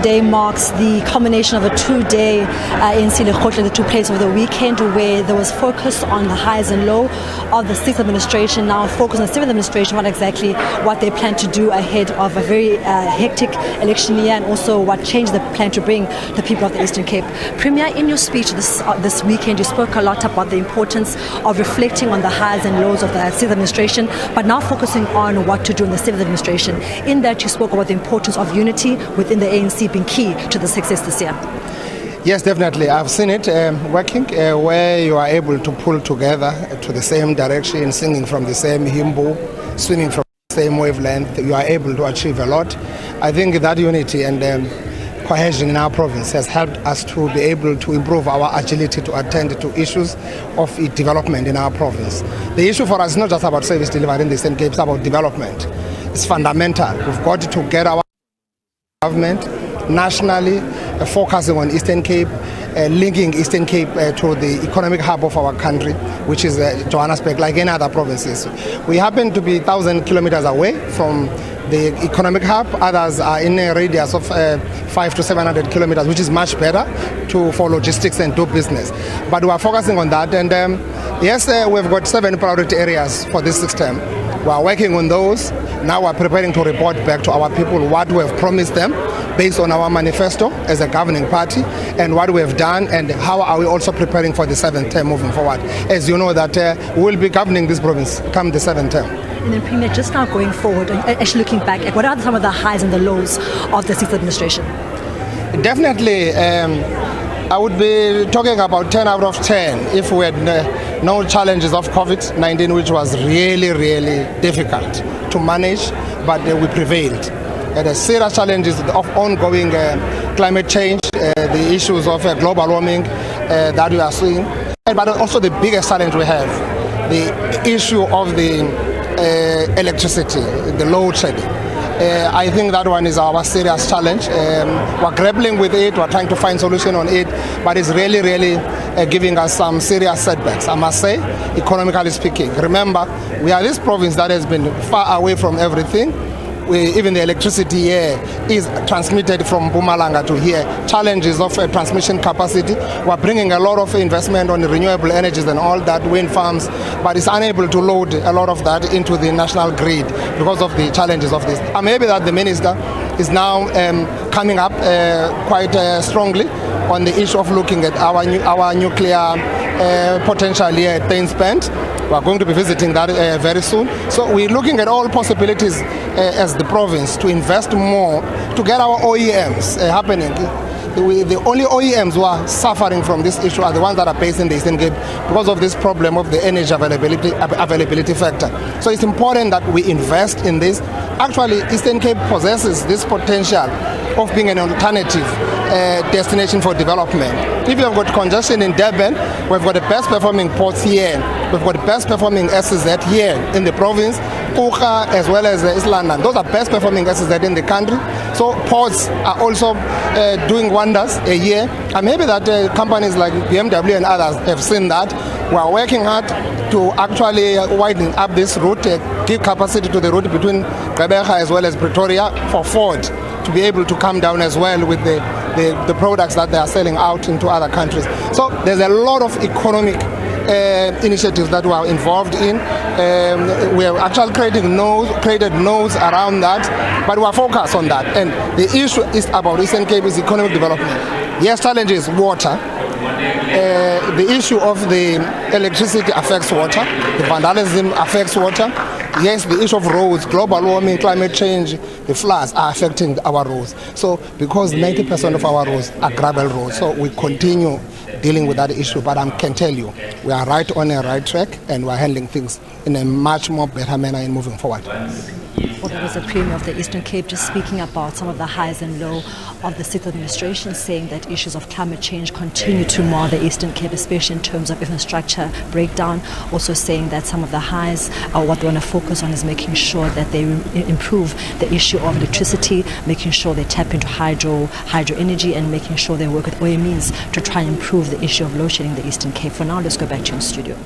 today marks the culmination of a two-day ANC Lekgotla that took place over the weekend, where there was focus on the highs and low of the 6th administration, now focus on the 7th administration, what they plan to do ahead of a very hectic election year, and also what change they plan to bring the people of the Eastern Cape. Premier, in your speech this weekend, you spoke a lot about the importance of reflecting on the highs and lows of the 6th administration, but now focusing on what to do in the 7th administration. In that, you spoke about the importance of unity within the ANC being key to the success this year. Yes, definitely. I've seen it working where you are able to pull together to the same direction, singing from the same hymnal, swimming from the same wavelength. You are able to achieve a lot. I think that unity and cohesion in our province has helped us to be able to improve our agility to attend to issues of development in our province. The issue for us is not just about service delivery in the Eastern Cape, it's about development. It's fundamental. We've got to get our government nationally focusing on Eastern Cape, linking Eastern Cape to the economic hub of our country, which is Johannesburg, like any other provinces. We happen to be 1,000 kilometers away from the economic hub. Others are in a radius of 500 to 700 kilometers, which is much better for logistics and do business. But we are focusing on that, and yes, we've got 7 priority areas for this system. We are working on those. Now we are preparing to report back to our people what we have promised them based on our manifesto as a governing party, and what we have done, and how are we also preparing for the 7th term moving forward. As you know that we will be governing this province come the 7th term. And then, Premier, just now going forward, and actually looking back, what are some of the highs and the lows of the 6th administration? Definitely, I would be talking about 10 out of 10 if we had no challenges of COVID-19, which was really, really difficult to manage, but we prevailed. The serious challenges of ongoing climate change, the issues of global warming that we are seeing, but also the biggest challenge we have, the issue of the electricity, the load shedding. I think that one is our serious challenge. We're grappling with it, we're trying to find solution on it, but it's really, really giving us some serious setbacks, I must say, economically speaking. Remember, we are this province that has been far away from everything. Even the electricity here is transmitted from Mpumalanga to here. Challenges of transmission capacity. We're bringing a lot of investment on renewable energies and all that, wind farms, but it's unable to load a lot of that into the national grid because of the challenges of this. I'm happy that the minister is now coming up quite strongly on the issue of looking at our nuclear potential here at Tainsbend. We are going to be visiting that very soon. So we're looking at all possibilities as the province to invest more to get our OEMs happening. The only OEMs who are suffering from this issue are the ones that are based in the Eastern Cape because of this problem of the energy availability factor. So it's important that we invest in this. Actually, Eastern Cape possesses this potential of being an alternative destination for development. If you have got congestion in Durban, we've got the best performing ports here. We've got the best performing SZ here in the province, Gqeberha as well as East London. Those are best performing SZ in the country. So ports are also doing wonders a year. And maybe that companies like BMW and others have seen that. We are working hard to actually widen up this route, give capacity to the route between Gqeberha as well as Pretoria for Ford to be able to come down as well with the products that they are selling out into other countries. So there's a lot of economic initiatives that we are involved in. We are actually created nodes around that, but we are focused on that. And the issue is about Eastern Cape is economic development. Yes, challenge is water. The issue of the electricity affects water. The vandalism affects water. Yes, the issue of roads, global warming, climate change, the floods are affecting our roads. So because 90% of our roads are gravel roads, so we continue dealing with that issue. But I can tell you, we are right on a right track, and we are handling things in a much more better manner in moving forward. Well, that was the Premier of the Eastern Cape just speaking about some of the highs and lows of the 6th administration, saying that issues of climate change continue to mar the Eastern Cape, especially in terms of infrastructure breakdown. Also saying that some of the highs, what they want to focus on is making sure that they improve the issue of electricity, making sure they tap into hydro energy, and making sure they work with OEMs to try and improve the issue of load shedding in the Eastern Cape. For now, let's go back to your studio.